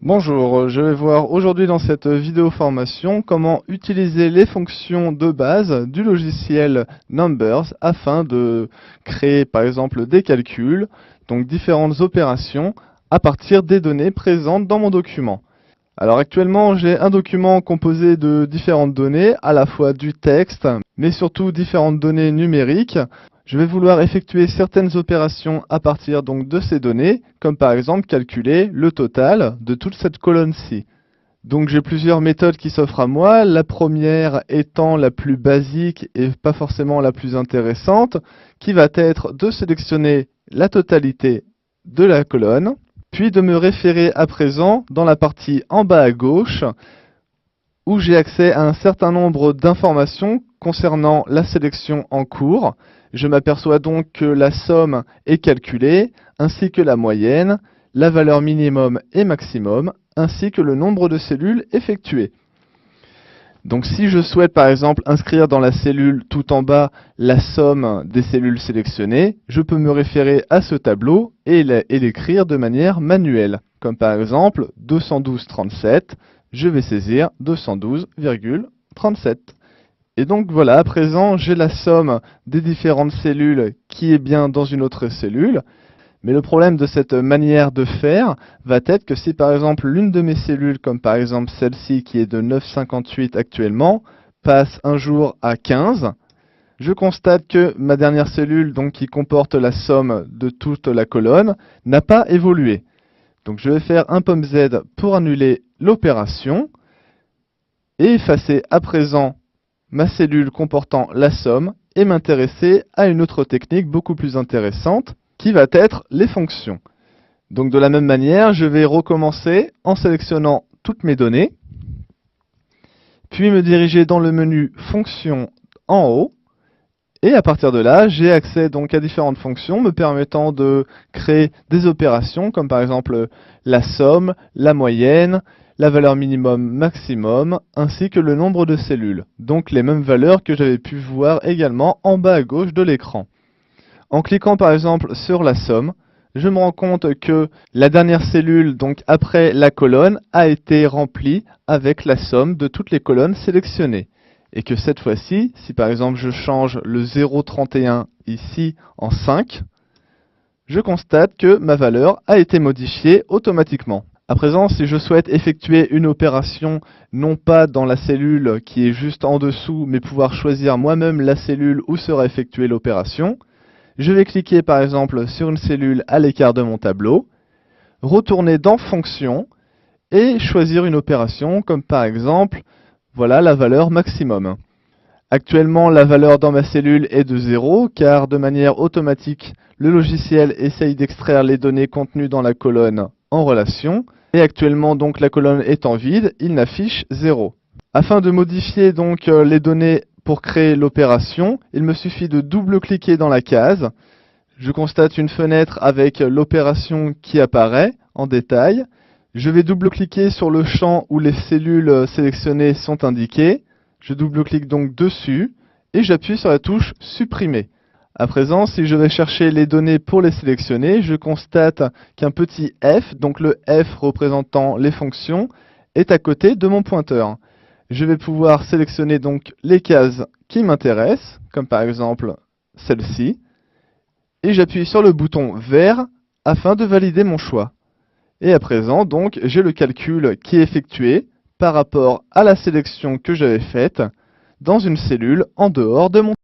Bonjour, je vais voir aujourd'hui dans cette vidéo formation comment utiliser les fonctions de base du logiciel Numbers afin de créer par exemple des calculs, donc différentes opérations à partir des données présentes dans mon document. Alors actuellement j'ai un document composé de différentes données, à la fois du texte, mais surtout différentes données numériques. Je vais vouloir effectuer certaines opérations à partir donc de ces données, comme par exemple calculer le total de toute cette colonne-ci. Donc j'ai plusieurs méthodes qui s'offrent à moi, la première étant la plus basique et pas forcément la plus intéressante, qui va être de sélectionner la totalité de la colonne, puis de me référer à présent dans la partie en bas à gauche, où j'ai accès à un certain nombre d'informations concernant la sélection en cours. Je m'aperçois donc que la somme est calculée, ainsi que la moyenne, la valeur minimum et maximum, ainsi que le nombre de cellules effectuées. Donc si je souhaite par exemple inscrire dans la cellule tout en bas la somme des cellules sélectionnées, je peux me référer à ce tableau et l'écrire de manière manuelle, comme par exemple 212,37, je vais saisir 212,37. Et donc voilà, à présent j'ai la somme des différentes cellules qui est bien dans une autre cellule. Mais le problème de cette manière de faire va être que si par exemple l'une de mes cellules, comme par exemple celle-ci qui est de 9,58 actuellement, passe un jour à 15, je constate que ma dernière cellule, donc qui comporte la somme de toute la colonne, n'a pas évolué. Donc je vais faire un pomme Z pour annuler l'opération et effacer à présent ma cellule comportant la somme et m'intéresser à une autre technique beaucoup plus intéressante qui va être les fonctions. Donc de la même manière, je vais recommencer en sélectionnant toutes mes données, puis me diriger dans le menu Fonctions en haut, et à partir de là, j'ai accès donc à différentes fonctions me permettant de créer des opérations comme par exemple la somme, la moyenne, la valeur minimum maximum, ainsi que le nombre de cellules. Donc les mêmes valeurs que j'avais pu voir également en bas à gauche de l'écran. En cliquant par exemple sur la somme, je me rends compte que la dernière cellule, donc après la colonne, a été remplie avec la somme de toutes les colonnes sélectionnées. Et que cette fois-ci, si par exemple je change le 0,31 ici en 5, je constate que ma valeur a été modifiée automatiquement. À présent, si je souhaite effectuer une opération, non pas dans la cellule qui est juste en dessous, mais pouvoir choisir moi-même la cellule où sera effectuée l'opération, je vais cliquer par exemple sur une cellule à l'écart de mon tableau, retourner dans Fonctions et choisir une opération comme par exemple, voilà la valeur maximum. Actuellement, la valeur dans ma cellule est de 0 car de manière automatique, le logiciel essaye d'extraire les données contenues dans la colonne en relation. Et actuellement, donc la colonne étant vide, il n'affiche 0. Afin de modifier donc les données pour créer l'opération, il me suffit de double-cliquer dans la case. Je constate une fenêtre avec l'opération qui apparaît en détail. Je vais double-cliquer sur le champ où les cellules sélectionnées sont indiquées. Je double-clique donc dessus et j'appuie sur la touche Supprimer. À présent, si je vais chercher les données pour les sélectionner, je constate qu'un petit F, donc le F représentant les fonctions, est à côté de mon pointeur. Je vais pouvoir sélectionner donc les cases qui m'intéressent, comme par exemple celle-ci, et j'appuie sur le bouton vert afin de valider mon choix. Et à présent, donc, j'ai le calcul qui est effectué par rapport à la sélection que j'avais faite dans une cellule en dehors de mon